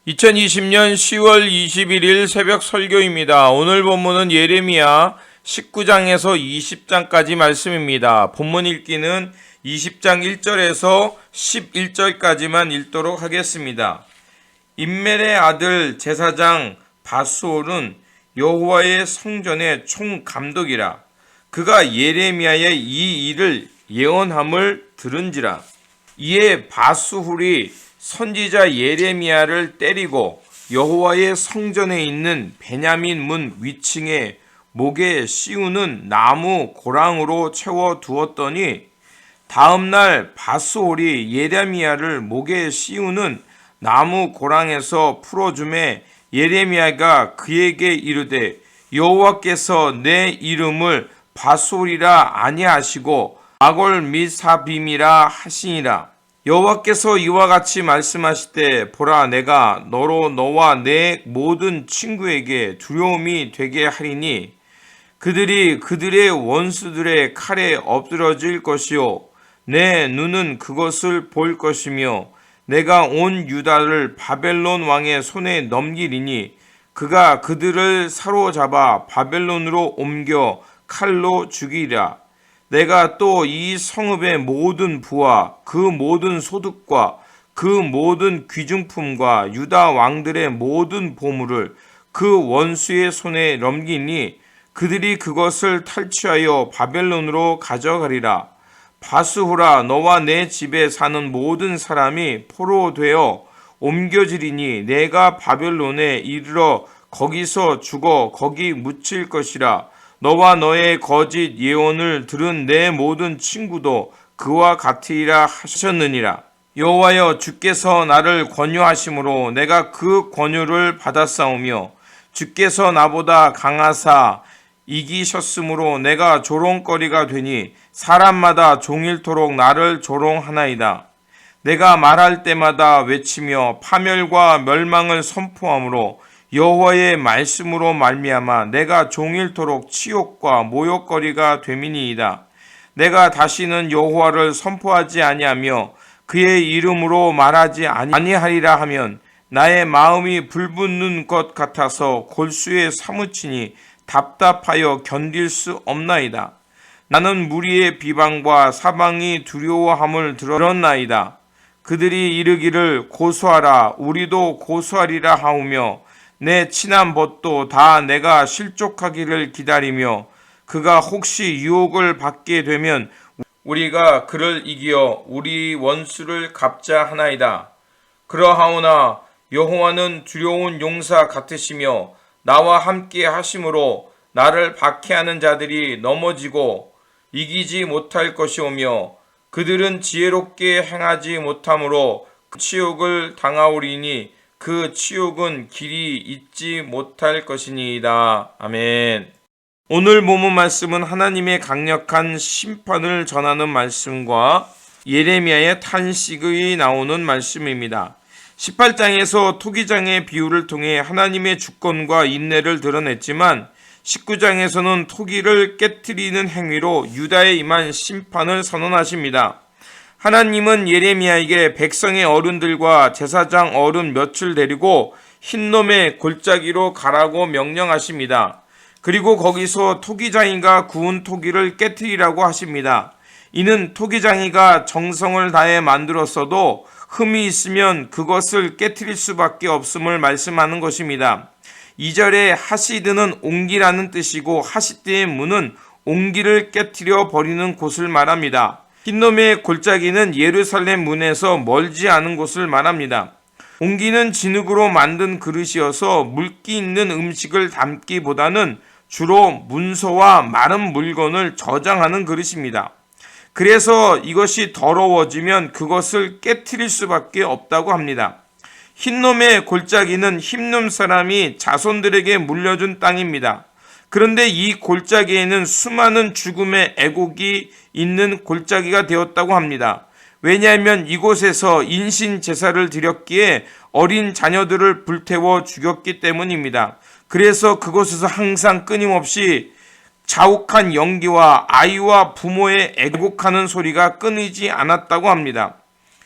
2020년 10월 21일 새벽 설교입니다. 오늘 본문은 예레미야 19장에서 20장까지 말씀입니다. 본문 읽기는 20장 1절에서 11절까지만 읽도록 하겠습니다. 임멜의 아들 제사장 바스올은 여호와의 성전의 총감독이라. 그가 예레미야의 이 일을 예언함을 들은지라. 이에 바스훌이 선지자 예레미야를 때리고 여호와의 성전에 있는 베냐민 문 위층에 목에 씌우는 나무 고랑으로 채워 두었더니 다음날 바스홀이 예레미야를 목에 씌우는 나무 고랑에서 풀어주매 예레미야가 그에게 이르되 여호와께서 내 이름을 바스홀이라 아니하시고 마골 미사빔이라 하시니라. 여호와께서 이와 같이 말씀하시되 보라 내가 너로 너와 내 모든 친구에게 두려움이 되게 하리니 그들이 그들의 원수들의 칼에 엎드러질 것이요 내 눈은 그것을 볼 것이며 내가 온 유다를 바벨론 왕의 손에 넘기리니 그가 그들을 사로잡아 바벨론으로 옮겨 칼로 죽이리라. 내가 또 이 성읍의 모든 부와 그 모든 소득과 그 모든 귀중품과 유다 왕들의 모든 보물을 그 원수의 손에 넘기니 그들이 그것을 탈취하여 바벨론으로 가져가리라. 바스후라 너와 내 집에 사는 모든 사람이 포로되어 옮겨지리니 내가 바벨론에 이르러 거기서 죽어 거기 묻힐 것이라. 너와 너의 거짓 예언을 들은 내 모든 친구도 그와 같으리라 하셨느니라. 여호와여 주께서 나를 권유하심으로 내가 그 권유를 받았사오며 주께서 나보다 강하사 이기셨으므로 내가 조롱거리가 되니 사람마다 종일토록 나를 조롱하나이다. 내가 말할 때마다 외치며 파멸과 멸망을 선포하므로 여호와의 말씀으로 말미암아 내가 종일토록 치욕과 모욕거리가 됨이니이다. 내가 다시는 여호와를 선포하지 아니하며 그의 이름으로 말하지 아니하리라 하면 나의 마음이 불붙는 것 같아서 골수에 사무치니 답답하여 견딜 수 없나이다. 나는 무리의 비방과 사방이 두려워함을 들었나이다. 그들이 이르기를 고소하라 우리도 고소하리라 하오며 내 친한 벗도 다 내가 실족하기를 기다리며 그가 혹시 유혹을 받게 되면 우리가 그를 이기어 우리 원수를 갚자 하나이다. 그러하오나 여호와는 두려운 용사 같으시며 나와 함께 하심으로 나를 박해하는 자들이 넘어지고 이기지 못할 것이오며 그들은 지혜롭게 행하지 못하므로 치욕을 당하오리니 그 치욕은 길이 잊지 못할 것이니이다. 아멘. 오늘 본문 말씀은 하나님의 강력한 심판을 전하는 말씀과 예레미야의 탄식이 나오는 말씀입니다. 18장에서 토기장의 비유를 통해 하나님의 주권과 인내를 드러냈지만 19장에서는 토기를 깨트리는 행위로 유다에 임한 심판을 선언하십니다. 하나님은 예레미야에게 백성의 어른들과 제사장 어른 몇을 데리고 흰놈의 골짜기로 가라고 명령하십니다. 그리고 거기서 토기장이가 구운 토기를 깨트리라고 하십니다. 이는 토기장이가 정성을 다해 만들었어도 흠이 있으면 그것을 깨트릴 수밖에 없음을 말씀하는 것입니다. 2절에 하시드는 옹기라는 뜻이고 하시드의 문은 옹기를 깨트려 버리는 곳을 말합니다. 흰놈의 골짜기는 예루살렘 문에서 멀지 않은 곳을 말합니다. 옹기는 진흙으로 만든 그릇이어서 물기 있는 음식을 담기보다는 주로 문서와 마른 물건을 저장하는 그릇입니다. 그래서 이것이 더러워지면 그것을 깨트릴 수밖에 없다고 합니다. 흰놈의 골짜기는 흰놈 사람이 자손들에게 물려준 땅입니다. 그런데 이 골짜기에는 수많은 죽음의 애곡이 있는 골짜기가 되었다고 합니다. 왜냐하면 이곳에서 인신 제사를 드렸기에 어린 자녀들을 불태워 죽였기 때문입니다. 그래서 그곳에서 항상 끊임없이 자욱한 연기와 아이와 부모의 애곡하는 소리가 끊이지 않았다고 합니다.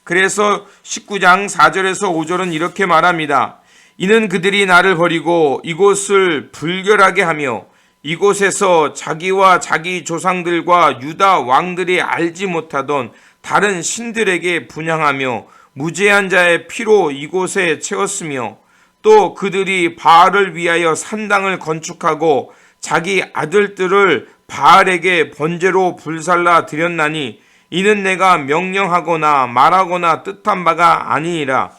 그래서 19장 4절에서 5절은 이렇게 말합니다. 이는 그들이 나를 버리고 이곳을 불결하게 하며 이곳에서 자기와 자기 조상들과 유다 왕들이 알지 못하던 다른 신들에게 분향하며 무죄한 자의 피로 이곳에 채웠으며 또 그들이 바알을 위하여 산당을 건축하고 자기 아들들을 바알에게 번제로 불살라 드렸나니 이는 내가 명령하거나 말하거나 뜻한 바가 아니니라.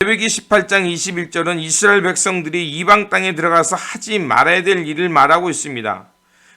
레위기 18장 21절은 이스라엘 백성들이 이방 땅에 들어가서 하지 말아야 될 일을 말하고 있습니다.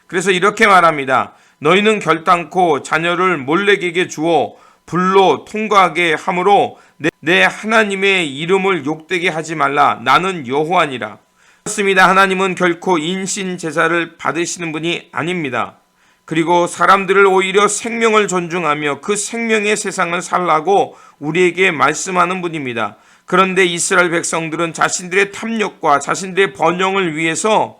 그래서 이렇게 말합니다. 너희는 결단코 자녀를 몰렉에게 주어 불로 통과하게 함으로 내 하나님의 이름을 욕되게 하지 말라. 나는 여호와니라. 그렇습니다. 하나님은 결코 인신 제사를 받으시는 분이 아닙니다. 그리고 사람들을 오히려 생명을 존중하며 그 생명의 세상을 살라고 우리에게 말씀하는 분입니다. 그런데 이스라엘 백성들은 자신들의 탐욕과 자신들의 번영을 위해서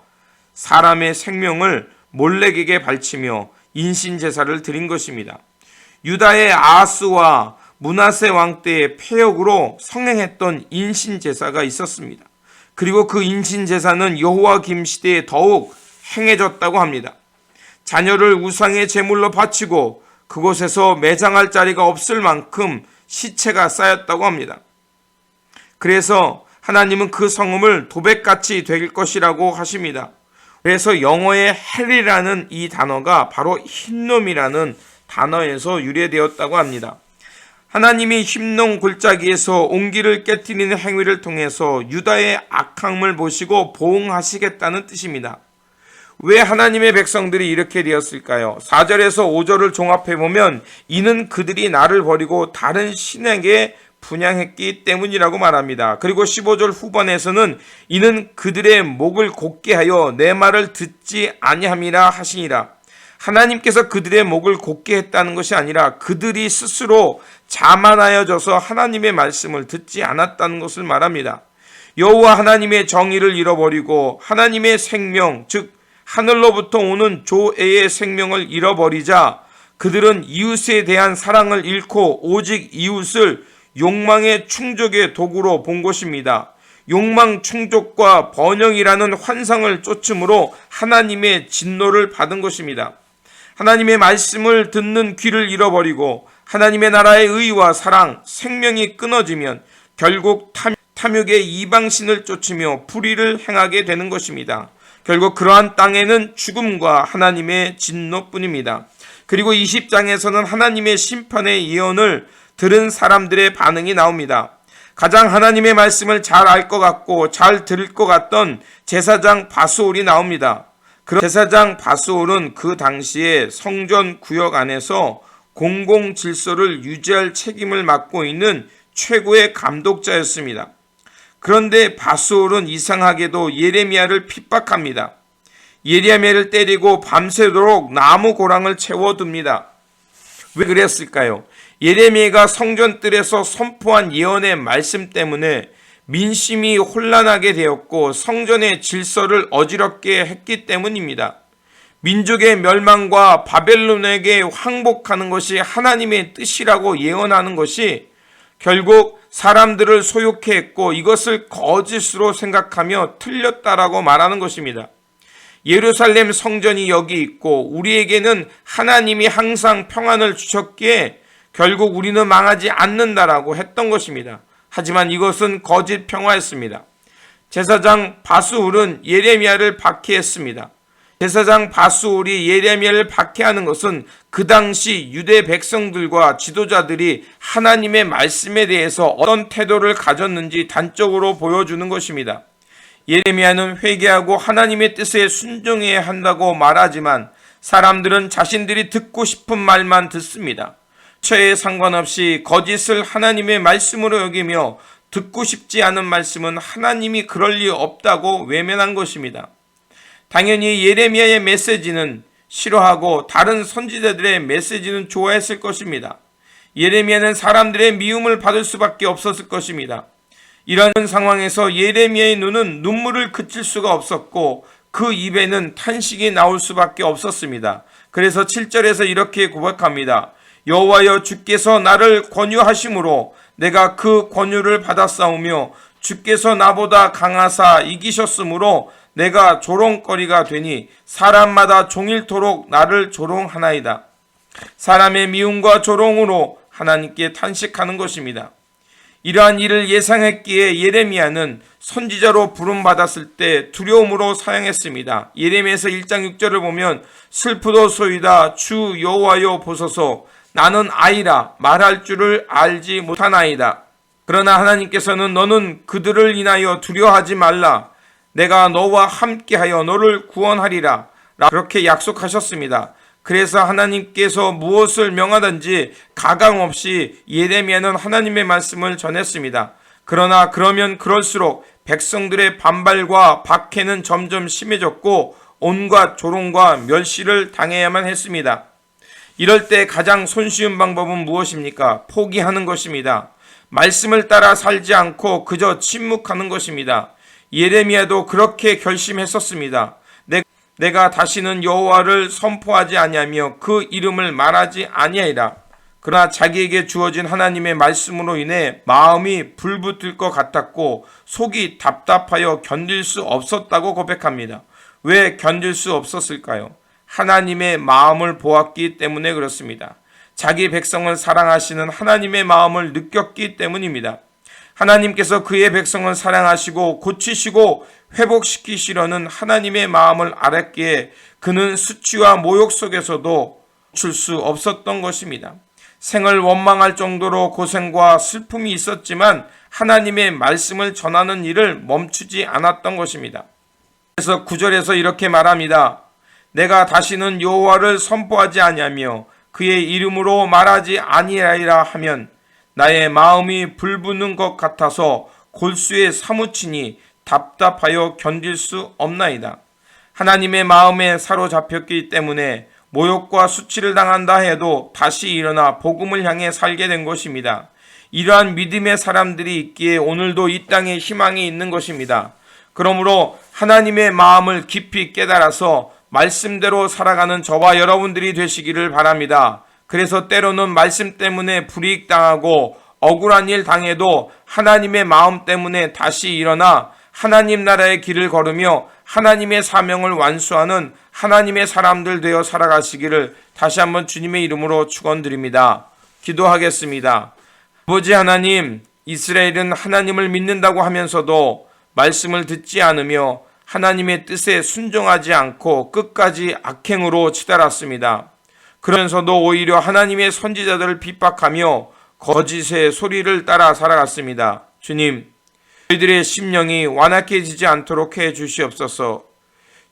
사람의 생명을 몰렉에게 바치며 인신 제사를 드린 것입니다. 유다의 아하스와 므낫세 왕 때의 폐역으로 성행했던 인신 제사가 있었습니다. 그리고 그 인신 제사는 여호와김 시대에 더욱 행해졌다고 합니다. 자녀를 우상의 제물로 바치고 그곳에서 매장할 자리가 없을 만큼 시체가 쌓였다고 합니다. 그래서 하나님은 그 성읍을 도백같이 될 것이라고 하십니다. 그래서 영어의 헬이라는 이 단어가 바로 흰놈이라는 단어에서 유래되었다고 합니다. 하나님이 흰놈 골짜기에서 옹기를 깨뜨리는 행위를 통해서 유다의 악함을 보시고 보응하시겠다는 뜻입니다. 왜 하나님의 백성들이 이렇게 되었을까요? 4절에서 5절을 종합해보면 이는 그들이 나를 버리고 다른 신에게 분향했기 때문이라고 말합니다. 그리고 15절 후반에서는 이는 그들의 목을 곧게 하여 내 말을 듣지 아니함이라 하시니라. 하나님께서 그들의 목을 곧게 했다는 것이 아니라 그들이 스스로 자만하여져서 하나님의 말씀을 듣지 않았다는 것을 말합니다. 여호와 하나님의 정의를 잃어버리고 하나님의 생명, 즉 하늘로부터 오는 조애의 생명을 잃어버리자 그들은 이웃에 대한 사랑을 잃고 오직 이웃을 욕망의 충족의 도구로 본 것입니다. 욕망 충족과 번영이라는 환상을 쫓음으로 하나님의 진노를 받은 것입니다. 하나님의 말씀을 듣는 귀를 잃어버리고 하나님의 나라의 의와 사랑, 생명이 끊어지면 결국 탐욕의 이방신을 쫓으며 불의를 행하게 되는 것입니다. 결국 그러한 땅에는 죽음과 하나님의 진노뿐입니다. 그리고 20장에서는 하나님의 심판의 예언을 들은 사람들의 반응이 나옵니다. 가장 하나님의 말씀을 잘 알 것 같고 잘 들을 것 같던 제사장 바스올이 나옵니다. 제사장 바스올은 그 당시에 성전 구역 안에서 공공 질서를 유지할 책임을 맡고 있는 최고의 감독자였습니다. 그런데 바스올은 이상하게도 예레미야를 핍박합니다. 예레미야를 때리고 밤새도록 나무 고랑을 채워둡니다. 왜 그랬을까요? 예레미야가 성전뜰에서 선포한 예언의 말씀 때문에 민심이 혼란하게 되었고 성전의 질서를 어지럽게 했기 때문입니다. 민족의 멸망과 바벨론에게 항복하는 것이 하나님의 뜻이라고 예언하는 것이 결국 사람들을 소욕해 했고 이것을 거짓으로 생각하며 틀렸다라고 말하는 것입니다. 예루살렘 성전이 여기 있고 우리에게는 하나님이 항상 평안을 주셨기에 결국 우리는 망하지 않는다라고 했던 것입니다. 하지만 이것은 거짓 평화였습니다. 제사장 바스울은 예레미야를 박해했습니다. 제사장 바스울이 예레미야를 박해하는 것은 그 당시 유대 백성들과 지도자들이 하나님의 말씀에 대해서 어떤 태도를 가졌는지 단적으로 보여주는 것입니다. 예레미야는 회개하고 하나님의 뜻에 순종해야 한다고 말하지만 사람들은 자신들이 듣고 싶은 말만 듣습니다. 처에 상관없이 거짓을 하나님의 말씀으로 여기며 듣고 싶지 않은 말씀은 하나님이 그럴 리 없다고 외면한 것입니다. 당연히 예레미야의 메시지는 싫어하고 다른 선지자들의 메시지는 좋아했을 것입니다. 예레미야는 사람들의 미움을 받을 수밖에 없었을 것입니다. 이런 상황에서 예레미야의 눈은 눈물을 그칠 수가 없었고 그 입에는 탄식이 나올 수밖에 없었습니다. 그래서 7절에서 이렇게 고백합니다. 여호와여 주께서 나를 권유하심으로 내가 그 권유를 받았사오며 주께서 나보다 강하사 이기셨으므로 내가 조롱거리가 되니 사람마다 종일토록 나를 조롱하나이다. 사람의 미움과 조롱으로 하나님께 탄식하는 것입니다. 이러한 일을 예상했기에 예레미야는 선지자로 부름받았을 때 두려움으로 사용했습니다. 예레미야서 1장 6절을 보면 슬프도소이다 주 여호와여 보소서 나는 아이라 말할 줄을 알지 못하나이다. 그러나 하나님께서는 너는 그들을 인하여 두려워하지 말라. 내가 너와 함께하여 너를 구원하리라. 그렇게 약속하셨습니다. 그래서 하나님께서 무엇을 명하든지 가감없이 예레미야는 하나님의 말씀을 전했습니다. 그러나 그러면 그럴수록 백성들의 반발과 박해는 점점 심해졌고 온갖 조롱과 멸시를 당해야만 했습니다. 이럴 때 가장 손쉬운 방법은 무엇입니까? 포기하는 것입니다. 말씀을 따라 살지 않고 그저 침묵하는 것입니다. 예레미야도 그렇게 결심했었습니다. 내가 다시는 여호와를 선포하지 아니하며 그 이름을 말하지 아니하리라. 그러나 자기에게 주어진 하나님의 말씀으로 인해 마음이 불붙을 것 같았고 속이 답답하여 견딜 수 없었다고 고백합니다. 왜 견딜 수 없었을까요? 하나님의 마음을 보았기 때문에 그렇습니다. 자기 백성을 사랑하시는 하나님의 마음을 느꼈기 때문입니다. 하나님께서 그의 백성을 사랑하시고 고치시고 회복시키시려는 하나님의 마음을 알았기에 그는 수치와 모욕 속에서도 멈출 수 없었던 것입니다. 생을 원망할 정도로 고생과 슬픔이 있었지만 하나님의 말씀을 전하는 일을 멈추지 않았던 것입니다. 그래서 9절에서 이렇게 말합니다. 내가 다시는 여호와를 선포하지 아니하며 그의 이름으로 말하지 아니하리라 하면 나의 마음이 불붙는 것 같아서 골수에 사무치니 답답하여 견딜 수 없나이다. 하나님의 마음에 사로잡혔기 때문에 모욕과 수치를 당한다 해도 다시 일어나 복음을 향해 살게 된 것입니다. 이러한 믿음의 사람들이 있기에 오늘도 이 땅에 희망이 있는 것입니다. 그러므로 하나님의 마음을 깊이 깨달아서 말씀대로 살아가는 저와 여러분들이 되시기를 바랍니다. 그래서 때로는 말씀 때문에 불이익당하고 억울한 일 당해도 하나님의 마음 때문에 다시 일어나 하나님 나라의 길을 걸으며 하나님의 사명을 완수하는 하나님의 사람들 되어 살아가시기를 다시 한번 주님의 이름으로 축원드립니다. 기도하겠습니다. 아버지 하나님, 이스라엘은 하나님을 믿는다고 하면서도 말씀을 듣지 않으며 하나님의 뜻에 순종하지 않고 끝까지 악행으로 치달았습니다. 그러면서도 오히려 하나님의 선지자들을 핍박하며 거짓의 소리를 따라 살아갔습니다. 주님, 저희들의 심령이 완악해지지 않도록 해 주시옵소서.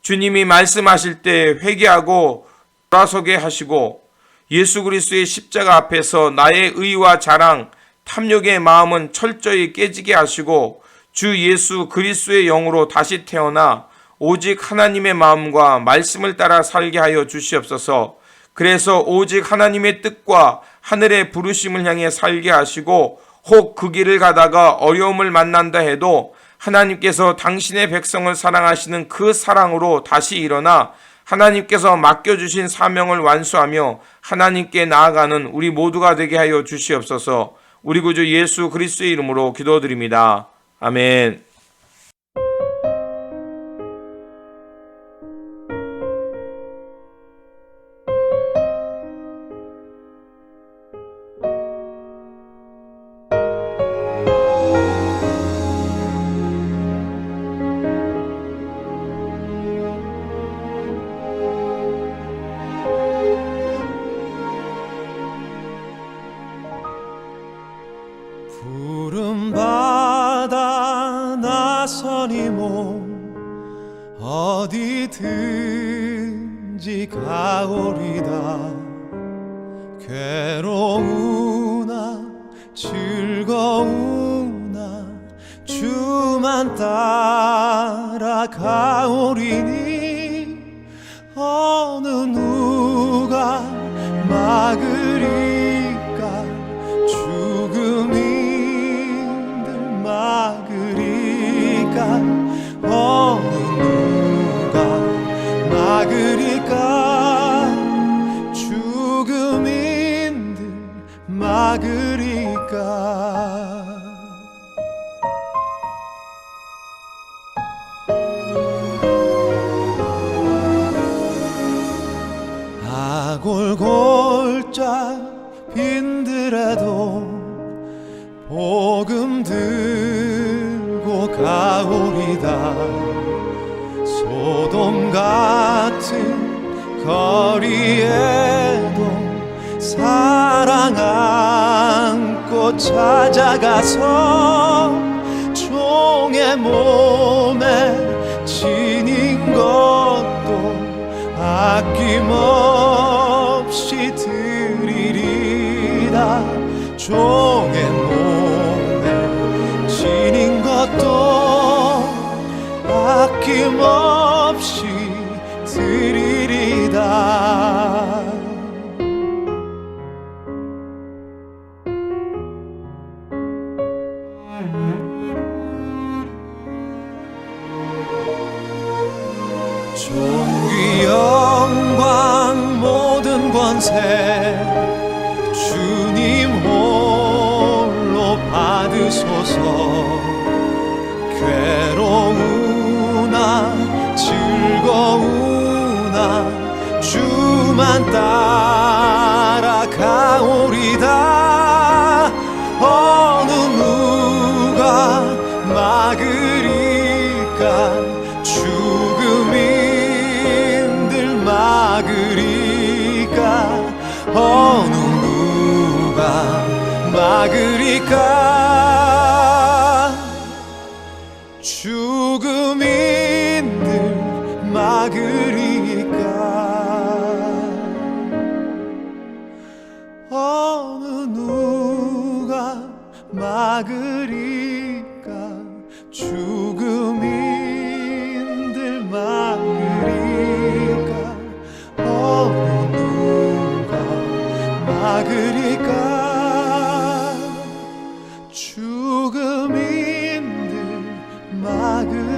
주님이 말씀하실 때 회개하고 돌아서게 하시고 예수 그리스도의 십자가 앞에서 나의 의와 자랑, 탐욕의 마음은 철저히 깨지게 하시고 주 예수 그리스도의 영으로 다시 태어나 오직 하나님의 마음과 말씀을 따라 살게 하여 주시옵소서. 그래서 오직 하나님의 뜻과 하늘의 부르심을 향해 살게 하시고 혹 그 길을 가다가 어려움을 만난다 해도 하나님께서 당신의 백성을 사랑하시는 그 사랑으로 다시 일어나 하나님께서 맡겨주신 사명을 완수하며 하나님께 나아가는 우리 모두가 되게 하여 주시옵소서. 우리 구주 예수 그리스도의 이름으로 기도드립니다. 아멘. 푸른 바다 나서니 몸 어디든지 가오리다. 괴로우나 즐거우나 주만 따라가오리니 어느 누가 막으리까. 죽음이 막으리까. 어느 누가 막으리까. 죽음인들 막으리까. 골골짝 빈들에도 복음 들고 가오리다. 소돔 같은 거리에도 사랑 안고 찾아가서 종의 몸에 지닌 것도 아낌없이 드리리다. 종의 몸에 지닌 것도 아낌없이 드리리다. 존귀 영광 모든 권세 주님 홀로 받으소서. 괴로우나 즐거우나 주만 따라가오리다. 어느 누가 막으리까. 죽음인들 막으리까. 어느 누가 막으리까. 죽음인들 막으리까. 어느 누가 막으리까. 죽음인들 막으리까. 어느 누가 막으리까. 죽음인들 막으리까.